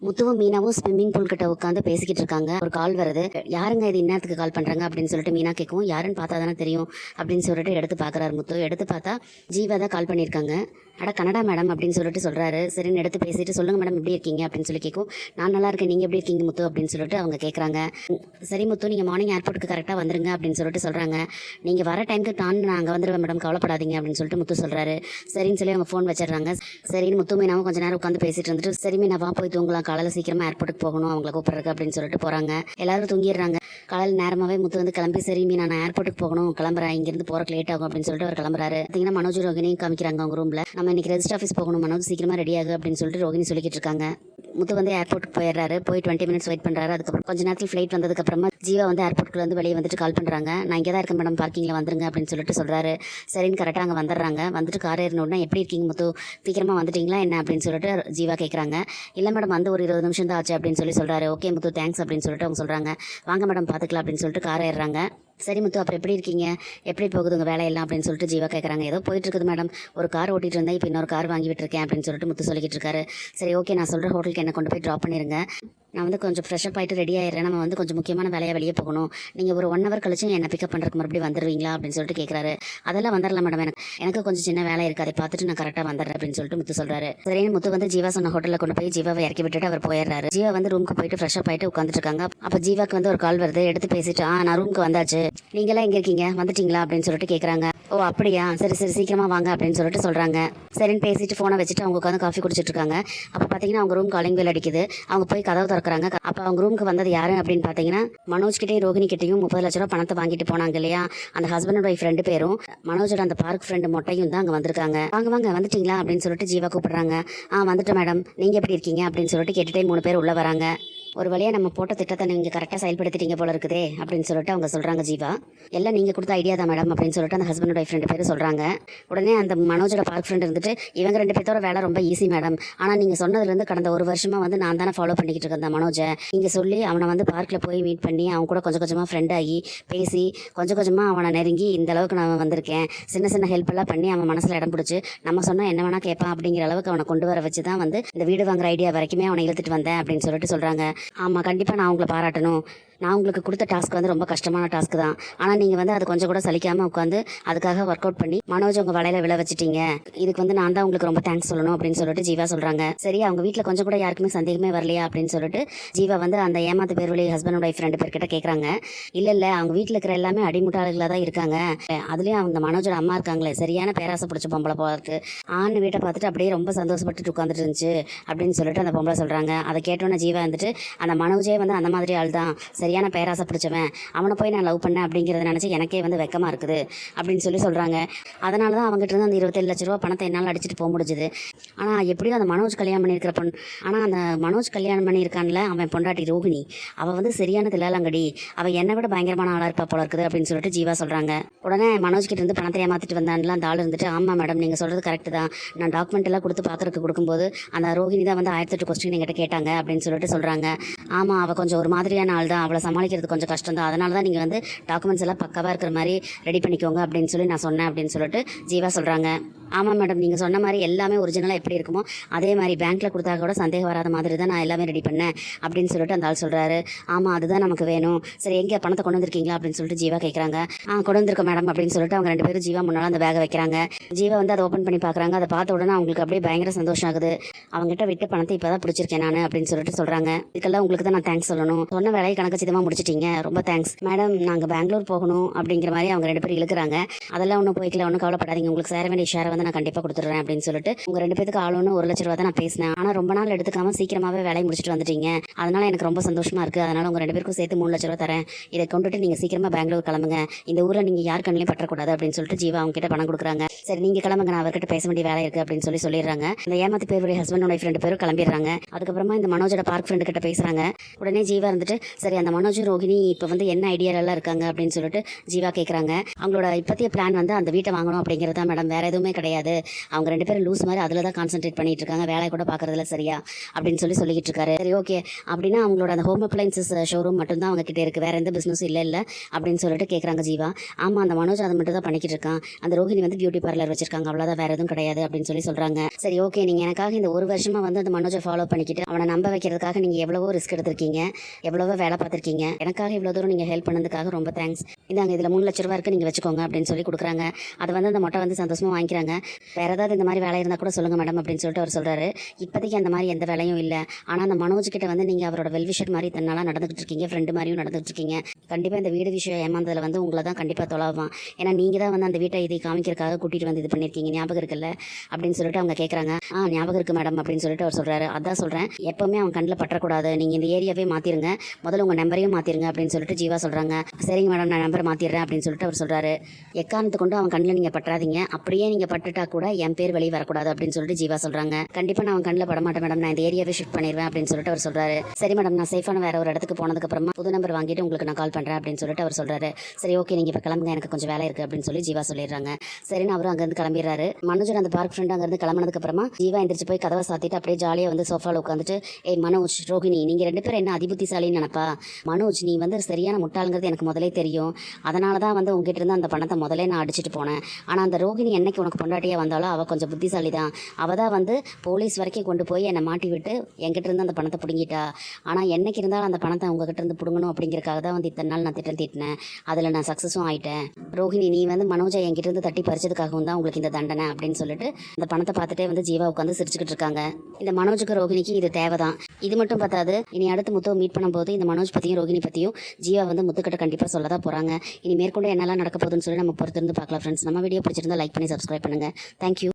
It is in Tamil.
முத்துவும் மீனாவும் ஸ்விம்மிங் பூல் கிட்ட உட்காந்து பேசிக்கிட்டு இருக்காங்க. ஒரு கால் வருது. யாருங்க இது, இன்னத்துக்கு கால் பண்றாங்க அப்படின்னு சொல்லிட்டு மீனா கேட்கும். யாருன்னு பார்த்தா தானே தெரியும் அப்படின்னு சொல்லிட்டு எடுத்து பார்க்குறாரு முத்து. எடுத்து பார்த்தா ஜீவா தான் கால் பண்ணியிருக்காங்க. அட கனடா மேடம் அப்படின்னு சொல்லிட்டு சொல்கிறாரு. சரின்னு எடுத்து பேசிட்டு சொல்லுங்கள் மேடம் எப்படி இருக்கீங்க அப்படின்னு சொல்லி கேட்கும். நான் நல்லா இருக்கேன், நீங்கள் எப்படி இருக்கீங்க முத்து அப்படின்னு சொல்லிட்டு அவங்க கேட்குறாங்க. சரி முத்து, நீங்கள் மார்னிங் ஏர்போர்ட்டுக்கு கரெக்டாக வந்துருங்க அப்படின்னு சொல்லிட்டு சொல்கிறாங்க. நீங்கள் வர டைமுக்கு நான் அங்கே வந்துடுவேன் மேடம், கவலைப்படாதீங்க அப்படின்னு சொல்லிட்டு முத்து சொல்கிறாரு. சரின்னு சொல்லி அவங்க ஃபோன் வச்சிடுறாங்க. சரின்னு முத்து மீனாவும் கொஞ்சம் நேரம் உட்காந்து பேசிட்டு இருந்துட்டு சரி மீனாவா போய் தூங்கலாம், காலையில் சீக்கிரமாக ஏர்போர்ட்டுக்கு போகணும், அவங்கள கூப்பிட்றதுக்கு அப்படின்னு சொல்லிட்டு போகிறாங்க. எல்லாரும் தூங்கிடுறாங்க. காலையில் நேரமாகவே முத்து வந்து கிளம்பி சரி மீனா நான் ஏர்போர்ட்டுக்கு போகணும், கிளம்புறேன், இங்கேருந்து போகிறக்கு லேட் ஆகும் அப்படின்னு சொல்லிட்டு அவர் கிளம்புறாரு. பார்த்தீங்கன்னா மனோஜ் ரோகிணியும் காமிக்கிறாங்க அவங்க ரூமில். நம்ம இன்னைக்கு ரெஜிஸ்டர் ஆஃபீஸ் போகணும் மனோஜ், சீக்கிரமாக ரெடி ஆகு அப்படின்னு சொல்லிட்டு ரோகிணி சொல்லிக்கிட்டு இருக்காங்க. முத்து வந்து ஏர்போர்ட்டுக்கு போயிடுறாரு. போய் 20 மினிட்ஸ் வெயிட் பண்ணுறாரு. அதுக்கப்புறம் கொஞ்ச நேரத்தில் ஃப்ளைட் வந்ததுக்கப்புறமா ஜீவா வந்து ஏர்போர்ட்டுக்குள்ள வந்து வெளியே வந்துட்டு கால் பண்ணுறாங்க. நான் இங்கே தான் இருக்கேன் மேடம், பார்க்கிங்கில் வந்துருங்க அப்படின்னு சொல்லிட்டு சொல்கிறாரு. சரின்னு கரெக்டாக அங்கே வந்துடுறாங்க. வந்துட்டு கார் ஏறினோடனே எப்படி இருக்கீங்க முத்து, சீக்கிரமாக வந்துட்டீங்களா என்ன அப்படின்னு சொல்லிட்டு ஜீவா கேட்குறாங்க. இல்லை மேடம் வந்து ஒரு 20 நிமிஷம் தான் ஆச்சு அப்படின்னு சொல்லி சொல்கிறாரு. ஓகே முத்து தேங்க்ஸ் அப்படின்னு சொல்லிட்டு அவங்க சொல்கிறாங்க. வாங்க மேடம் பார்த்துக்கலாம் அப்படின்னு சொல்லிட்டு கார் ஏறுறாங்க. சரி முத்து அப்புறம் எப்படி இருக்கீங்க, எப்படி போகுது உங்கள் வேலையெல்லாம் அப்படின்னு சொல்லிட்டு ஜீவா கேட்குறாங்க. ஏதோ போயிட்டு இருக்குது மேடம், ஒரு கார் ஓட்டிகிட்டு இருந்தேன், இப்போ இன்னொரு கார் வாங்கி விட்டுருக்கேன் அப்படின்னு சொல்லிட்டு முத்து சொல்லிக்கிட்டு இருக்காரு. சரி ஓகே, நான் சொல்கிற ஹோட்டலுக்கு என்ன கொண்டு போய் ட்ராப் பண்ணிடுங்க, நான் வந்து கொஞ்சம் ஃப்ரெஷ்அப் ஆகிட்டு ரெடி ஆயிடுறேன், நம்ம வந்து கொஞ்சம் முக்கியமான வேலையாக வெளியே போகணும், நீங்கள் ஒரு 1 hour கழிச்சு என்னை பிக்கப் பண்ணுறதுக்கு மறுபடியும் வந்துடுவீங்களா அப்படின்னு சொல்லிட்டு கேட்குறாரு. அதெல்லாம் வந்துடலாம் மேடம், எனக்கு கொஞ்சம் சின்ன வேலை இருக்குது, அதை பார்த்துட்டு நான் கரெக்டாக வந்துடுறேன் அப்படின்னு சொல்லிட்டு முத்து சொல்கிறாரு. சரின்னு முத்து வந்து ஜீவா சொன்ன ஹோட்டலில் கொண்டு போய் ஜீவாவை இறக்கி விட்டுட்டு அவர் போயிடுறாரு. ஜீவா வந்து ரூமுக்கு போயிட்டு ஃப்ரெஷ்அப் ஆகிட்டு உட்காந்துட்டு இருக்காங்க. அப்போ ஜீவாக்கு வந்து ஒரு கால் வருது. எடுத்து பேசிட்டு நான் ரூமுக்கு வந்தாச்சு, நீங்களாம் எங்கே இருக்கீங்க, வந்துட்டீங்களா அப்படின்னு சொல்லிட்டு கேட்குறாங்க. ஓ அப்படியா, சரி சரி சீக்கிரமாக வாங்க அப்படின்னு சொல்லிட்டு சொல்கிறாங்க. சரின்னு பேசிட்டு ஃபோனை வச்சுட்டு அவங்க உட்காந்து காஃபி குடிச்சிட்டு இருக்காங்க. அப்போ பார்த்தீங்கன்னா அவங்க ரூம் காலிங் பெல் அடிக்குது. அவங்க போய் கதவு திறக்கிறாங்க. அப்போ அவங்க ரூமுக்கு வந்தது யாரு அப்படின்னு பார்த்தீங்கன்னா மனோஜ் கிட்டேயும் ரோகிணி கிட்டேயும் 30 லட்ச ரூபா பணத்தை வாங்கிட்டு போனாங்க இல்லையா, அந்த ஹஸ்பண்ட் அண்ட் ஒய்ஃப் 2 பேரும் மனோஜோட அந்த பார்க் ஃப்ரெண்டு மொட்டையும் தான் அங்கே வந்திருக்காங்க. வாங்க வாங்க வந்துட்டீங்களா அப்படின்னு சொல்லிட்டு ஜீவா கூப்பிடுறாங்க. வந்துட்டு மேடம், நீங்கள் எப்படி இருக்கீங்க அப்படின்னு சொல்லிட்டு கேட்டுட்டே 3 பேர் உள்ளே வராங்க. ஒரு வழியாக நம்ம போட்ட திட்டத்தை நீங்கள் கரெக்டாக செயல்படுத்திட்டீங்க போல இருக்குதே அப்படின்னு சொல்லிட்டு அவங்க சொல்கிறாங்க. ஜீவா எல்லாம் நீங்கள் கொடுத்த ஐடியா தான் மேடம் அப்படின்னு சொல்லிட்டு அந்த ஹஸ்பண்ட் ஒய்ஃப் 2 பேர் சொல்கிறாங்க. உடனே அந்த மனோஜோட பார்க் ஃப்ரெண்ட் இருந்துட்டு இவங்க 2 பேர்த்தோட வேலை ரொம்ப ஈஸி மேடம், ஆனால் நீங்கள் சொன்னதுலேருந்து கடந்த 1 வருஷமாக வந்து நான் தானே ஃபாலோ பண்ணிக்கிட்டு இருக்கேன் அந்த மனோஜை. நீங்கள் சொல்லி அவனை வந்து பார்க்கில் போய் மீட் பண்ணி அவன் கூட கொஞ்சம் கொஞ்சமாக ஃப்ரெண்ட் ஆகி பேசி கொஞ்சம் கொஞ்சமாக அவனை நெருங்கி இந்த அளவுக்கு நான் வந்திருக்கேன். சின்ன சின்ன ஹெல்ப் எல்லாம் பண்ணி அவன் மனசில் இடம் பிடிச்சி நம்ம சொன்னால் என்ன வேணால் கேட்பான் அப்படிங்கிற அளவுக்கு அவனை கொண்டு வர வச்சு தான் வந்து இந்த வீடு வாங்குற ஐடியா வரைக்குமே அவனை இழுத்துட்டு வந்தேன் அப்படின்னு சொல்லிட்டு சொல்கிறாங்க. ஆமாம் கண்டிப்பாக நான் உங்களை பாராட்டணும். நான் உங்களுக்கு கொடுத்த டாஸ்க் வந்து ரொம்ப கஷ்டமான டாஸ்க் தான், ஆனால் நீங்கள் வந்து அது கொஞ்சம் கூட சலிக்காமல் உட்காந்து அதுக்காக ஒர்க் அவுட் பண்ணி மனோஜ் உங்கள் வலையில விழ வச்சுட்டீங்க. இதுக்கு வந்து நான் தான் உங்களுக்கு ரொம்ப தேங்க்ஸ் சொல்லணும் அப்படின்னு சொல்லிட்டு ஜீவா சொல்கிறாங்க. சரி அவங்க வீட்டில் கொஞ்சம் கூட யாருக்குமே சந்தேகமே வரலையா அப்படின்னு சொல்லிட்டு ஜீவா வந்து அந்த ஏமாத்து பேர் வழி ஹஸ்பண்ட் ஒய்ஃப் 2 பேர்கிட்ட கேட்குறாங்க. இல்லை அவங்க வீட்டில் இருக்கிற எல்லாமே அடிமுட்டாளர்களாக தான் இருக்காங்க, அதுலேயும் அவங்க மனோஜோட அம்மா இருக்காங்களே சரியான பேராசை பிடிச்ச பொம்பளை போகிறதுக்கு ஆண் வீட்டை பார்த்துட்டு அப்படியே ரொம்ப சந்தோஷப்பட்டு உட்காந்துட்டு இருந்துச்சு அப்படின்னு சொல்லிட்டு அந்த பொம்பளை சொல்கிறாங்க. அதை கேட்டோன்னே ஜீவா வந்துட்டு அந்த மனோஜே வந்து அந்த மாதிரி ஆள் தான், சரியான பேராசை பிடிச்சவன், அவனை போய் நான் லவ் பண்ணேன் அப்படிங்கிறத நினச்சி எனக்கே வந்து வெக்கமாக இருக்குது அப்படின்னு சொல்கிறாங்க. அதனால தான் அவங்ககிட்ட இருந்து அந்த 27 லட்ச ரூபா பணத்தை என்னால் அடிச்சுட்டு போக முடிஞ்சுது. ஆனால் எப்படியும் அந்த மனோஜ் கல்யாணம் பண்ணியிருக்கிற ஆனால் அந்த மனோஜ் கல்யாணம் பண்ணியிருக்கான்ல அவன் பொண்டாட்டி ரோகிணி, அவள் வந்து சரியான தில்லாலங்கடி, அவள் என்னை விட பயங்கரமான ஆளாக இருப்பா போல இருக்குது அப்படின்னு சொல்லிட்டு ஜீவா சொல்கிறாங்க. உடனே மனோஜ் கிட்ட இருந்து பணத்தை ஏமாற்றிட்டு வந்தான்ல அந்த ஆள் இருந்துட்டு ஆமாம் மேடம் நீங்கள் சொல்கிறது கரெக்டு தான், நான் டாக்குமெண்ட் எல்லாம் கொடுத்து பார்க்கறதுக்கு கொடுக்கும்போது அந்த ரோகிணி தான் வந்து 1008 கொஸ்டின் என்கிட்ட கேட்டாங்க அப்படின்னு சொல்லிட்டு சொல்கிறாங்க. ஆமாம் அவள் கொஞ்சம் ஒரு மாதிரியான ஆள் தான், அவளை சமாளிக்கிறது கொஞ்சம் கஷ்டம் தான், அதனால தான் நீங்கள் வந்து டாக்குமெண்ட்ஸ் எல்லாம் பக்காவாக இருக்கிற மாதிரி ரெடி பண்ணிக்கோங்க அப்படின்னு சொல்லி நான் சொன்னேன் அப்படின்னு சொல்லிட்டு ஜீவா சொல்கிறாங்க. ஆமாம் மேடம் நீங்கள் சொன்ன மாதிரி எல்லாமே ஒரிஜினலாக எப்படி இருக்குமோ அதே மாதிரி பேங்க்கில் கொடுத்தா கூட சந்தேகம் வராத மாதிரி தான் நான் எல்லாமே ரெடி பண்ணேன் அப்படின்னு சொல்லிட்டு அந்த ஆள் சொல்கிறாரு. ஆமாம் அதுதான் நமக்கு வேணும், சரி எங்கே பணத்தை கொண்டு வந்திருக்கீங்களா அப்படின்னு சொல்லிட்டு ஜீவா கேட்குறாங்க. கொண்டு வந்திருக்கோம் மேடம் அப்படின்னு சொல்லிட்டு அவங்க 2 பேரும் ஜீவா முன்னால் அந்த பேகை வைக்கிறாங்க. ஜீவா வந்து அதை ஓப்பன் பண்ணி பார்க்குறாங்க. அதை பார்த்த உடனே அவங்களுக்கு அப்படியே பயங்கர சந்தோஷம் ஆகுது. அவங்ககிட்ட விட்டு பணத்தை இப்போ தான் பிடிச்சிருக்கேன் நான் அப்படின்னு சொல்லிட்டு சொல்கிறாங்க. இதுக்கெல்லாம் உங்களுக்கு தான் நான் தேங்க்ஸ் சொல்லணும், சொன்ன வேலையை கணக்கச்சிதமாக முடிச்சிட்டீங்க, ரொம்ப தேங்க்ஸ் மேடம், நாங்கள் பெங்களூர் போகணும் அப்படிங்கிற மாதிரி அவங்க 2 பேரும் இழுக்கிறாங்க. அதெல்லாம் ஒன்றும் போய்க்கல, ஒன்றும் கவலைப்படாதீங்க, உங்களுக்கு சேர வேண்டிய ஷேரை வந்து நான் கண்டிப்பாக கொடுத்துட்றேன் அப்படின்னு சொல்லிட்டு உங்கள் 2 பேருக்கு ஆளோன்னு 1 லட்ச ரூபா தான் நான் பேசினேன், ஆனால் ரொம்ப நாள் எடுத்துக்காம சீக்கிரமாகவே வேலையை முடிச்சுட்டு வந்துட்டீங்க, அதனால எனக்கு ரொம்ப சந்தோஷமாக இருக்குது, அதனால் உங்கள் 2 பேருக்கும் சேர்த்து 3 லட்ச ரூபா தரேன், இதை கொண்டுட்டு நீங்கள் சீக்கிரமாக பெங்களூர் கிளம்புங்க, இந்த ஊரில் நீங்கள் யார் கண்ணிலையும் பற்றக்கூடாது அப்படின்னு சொல்லிட்டு ஜீவா அவங்க கிட்ட பணம் கொடுக்குறாங்க. சரி நீங்கள் கிளம்புங்க, நான் அவர்கிட்ட பேச வேண்டிய வேலை இருக்குது அப்படின்னு சொல்லிடுறாங்க. இந்த ஏமாத்து பேர் ஹஸ்பண்ட் ஒய்ஃப் 2 பேரும் கிளம்பிடுறாங்க. அதுக்கப்புறமா இந்த மனோஜோட பார்க் ஃப்ரெண்டு கிட்ட பேசுகிறாங்க. உடனே ஜீவா இருந்துட்டு சரி அந்த மனோஜ் ரோகிணி இப்போ வந்து என்ன ஐடியாலெல்லாம் இருக்காங்க அப்படின்னு சொல்லிட்டு ஜீவா கேட்குறாங்க. அவங்களோட இப்போதைய பிளான் வந்து அந்த வீட்டை வாங்கணும் அப்படிங்கிறது தான் மேடம், வேறு எதுவுமே கிடையாது கிடையாது, அவங்க 2 பேரும் லூஸ் மாதிரி அதில் தான் கான்சென்ட்ரேட் பண்ணிட்டு இருக்காங்க, வேலையை கூட பார்க்குறதில்ல சரியா அப்படின்னு சொல்லிக்கிட்டு இருக்காரு. சரி ஓகே, அப்படின்னா அவங்களோட அந்த ஹோம் அப்ளைன்சஸ் ஷோரூம் மட்டும்தான் அவங்க கிட்டே இருக்குது, வேறு எந்த பிஸ்னஸும் இல்லை அப்படின்னு சொல்லிட்டு கேட்குறாங்க ஜீவா. ஆமாம், அந்த மனோஜ் அதை மட்டும் தான் பண்ணிக்கிட்டு இருக்கான், அந்த ரோஹிணி வந்து பியூட்டி பார்லர் வச்சிருக்காங்க, அவ்வளோதான், வேறு எதுவும் கிடையாது அப்படின்னு சொல்கிறாங்க. சரி ஓகே, நீங்கள் எனக்காக இந்த ஒரு வருஷமாக வந்து அந்த மனோஜை ஃபாலோ பண்ணிக்கிட்டு அவனை நம்ப வைக்கிறதுக்காக நீங்கள் எவ்வளவோ ரிஸ்க் எடுத்திருக்கீங்க, எவ்வளவோ வேலை பார்த்துருக்கீங்க, எனக்காக இவ்வளோ தூரம் நீங்கள் ஹெல்ப் பண்ணதுக்காக ரொம்ப தேங்க்ஸ். இந்தாங்க, இதில் 3 லட்ச ரூபா இருக்குது, நீங்கள் வச்சுக்கோங்க அப்படின்னு சொல்லி கொடுக்குறாங்க. அதை வந்து அந்த மொட்டை வந்து சந்தோஷமாக வாங்கிக்கிறாங்க. வேறு ஏதாவது இந்த மாதிரி வேலை இருந்தால் கூட சொல்லுங்கள் மேடம் அப்படின்னு சொல்லிட்டு அவர் சொல்கிறாரு. இப்போதைக்கு அந்த மாதிரி எந்த வேலையும் இல்லை, ஆனால் அந்த மனோஜ் கிட்ட வந்து நீங்கள் அவரோட வெல்விஷர் மாதிரி தன்னால நடந்துகிட்டு இருக்கீங்க, ஃப்ரெண்டு மாதிரியும் நடந்துகிட்டு இருக்கீங்க. கண்டிப்பாக இந்த வீடு விஷயம் ஏமாந்ததில் வந்து உங்களை தான் கண்டிப்பாக தொலைவான், ஏன்னா நீங்கள் தான் வந்து அந்த வீட்டை இதை காமிக்கிறதுக்காக கூட்டிகிட்டு வந்து இது பண்ணியிருக்கீங்க, ஞாபகம் இருக்குல்ல அப்படின்னு சொல்லிட்டு அவங்க கேட்குறாங்க. ஞாபகம் இருக்குது மேடம் அப்படின்னு சொல்லிட்டு அவர் சொல்கிறாரு. அதான் சொல்கிறேன், எப்போவுமே அவன் கண்ணில் பற்றக்கூடாது, நீங்கள் இந்த ஏரியாவே மாற்றிருங்க, முதல்ல உங்கள் நம்பரையும் மாற்றிருங்க அப்படின்னு சொல்லிட்டு ஜீவா சொல்கிறாங்க. சரிங்க மேடம், நான் நம்பரை மாற்றிடுறேன் அப்படின்னு சொல்லிட்டு அவர் சொல்கிறாரு. எக்காரணத்து கொண்டு அவன் கண்ணில் நீங்கள் பற்றாதீங்க, அப்படியே நீங்கள் பட்டுட்டா கூட என் பேர் வெளியே வரக்கூடாது அப்படின்னு சொல்லிட்டு ஜீவா சொல்கிறாங்க. கண்டிப்பாக நான் அவன் கண்ணில் படமாட்டேன் மேடம், நான் இந்த ஏரியாவே ஷிஃப்ட் பண்ணிடுவேன் அப்படின்னு சொல்லிட்டு அவர் சொல்கிறாரு. சரி மேடம், நான் சேஃபான வேறு ஒரு இடத்துக்கு போனதுக்கப்புறமா புது நம்பர் வாங்கிட்டு உங்களுக்கு நான் கால் பண்ணுறேன் அப்படின்னு சொல்லிட்டு அவர் சொல்கிறாரு. சரி ஓகே, நீங்கள் இப்போ கிளம்புங்க, எனக்கு கொஞ்சம் வேலை இருக்குது அப்படின்னு சொல்லி ஜீவா சொல்லிடுறாங்க. சரின்னு அவரும் அங்கேருந்து கிளம்பிடுறாரு. மனோஜர் அந்த பார்க் ஃப்ரெண்ட் அங்கேருந்து கிளம்பினதுக்கப்புறமா ஜீவா எந்திரிச்சு போய் கதவை சாத்திட்டு அப்படியே ஜாலியாக வந்து சோஃபாவில் உட்காந்துட்டு, ஏய் மனோஜ், ரோஹிணி, நீங்கள் 2 பேரும் என்ன அதிபுத்திசாலின்னு நினைப்பா? மனோஜ், நீ வந்து சரியான முட்டாளுங்கிறது எனக்கு முதலே தெரியும், அதனால தான் வந்து உங்ககிட்ட இருந்து அந்த பணத்தை முதலே நான் அடிச்சுட்டு போனேன். ஆனால் அந்த ரோஹிணி என்னைக்கு உனக்கு பொண்டாட்டியாக வந்தாலும் அவள் கொஞ்சம் புத்திசாலி தான், அவள் தான் வந்து போலீஸ் வரைக்கும் கொண்டு போய் என்னை மாட்டி விட்டு என்கிட்ட இருந்து அந்த பணத்தை பிடுங்கிட்டா. ஆனால் என்னைக்கு இருந்தாலும் அந்த பணத்தை உங்ககிட்ட இருந்து பிடுங்கணும் அப்படிங்கிறக்காக தான் வந்து இத்தனை நாள் நான் திட்டம் தீட்டினேன், அதில் நான் சக்ஸஸும் ஆகிட்டேன். ரோஹிணி, நீ வந்து மனோஜை என்கிட்ட இருந்து தட்டி பறிச்சதுக்காகவும் தான் உங்களுக்கு இந்த தண்டனை அப்படின்னு சொல்லிட்டு அந்த பணத்தை பார்த்துட்டே வந்து ஜீவா உட்காந்து சிரிச்சுக்கிட்டு இருக்காங்க. இந்த மனோஜுக்கு ரோஹிணிக்கு இது தேவைதான். இது மட்டும் பார்த்தாது, இனி அடுத்து முத்துவை மீட் பண்ணும்போது இந்த மனோஜ் பற்றியும் ரோஹிணி பற்றியும் ஜீவா வந்து முத்துக்கிட்ட கண்டிப்பாக சொல்ல தான் போகிறாங்க. இனி மேற்கொண்டு என்னெல்லாம் நடக்க போகுதுன்னு சொல்லி நம்ம பொறுத்திருந்து பார்க்கலாம் ஃப்ரெண்ட்ஸ். நம்ம வீடியோ பிடிச்சிருந்தா லைக் பண்ணி சப்ஸ்கிரைப் பண்ணுங்கள். தேங்க்யூ.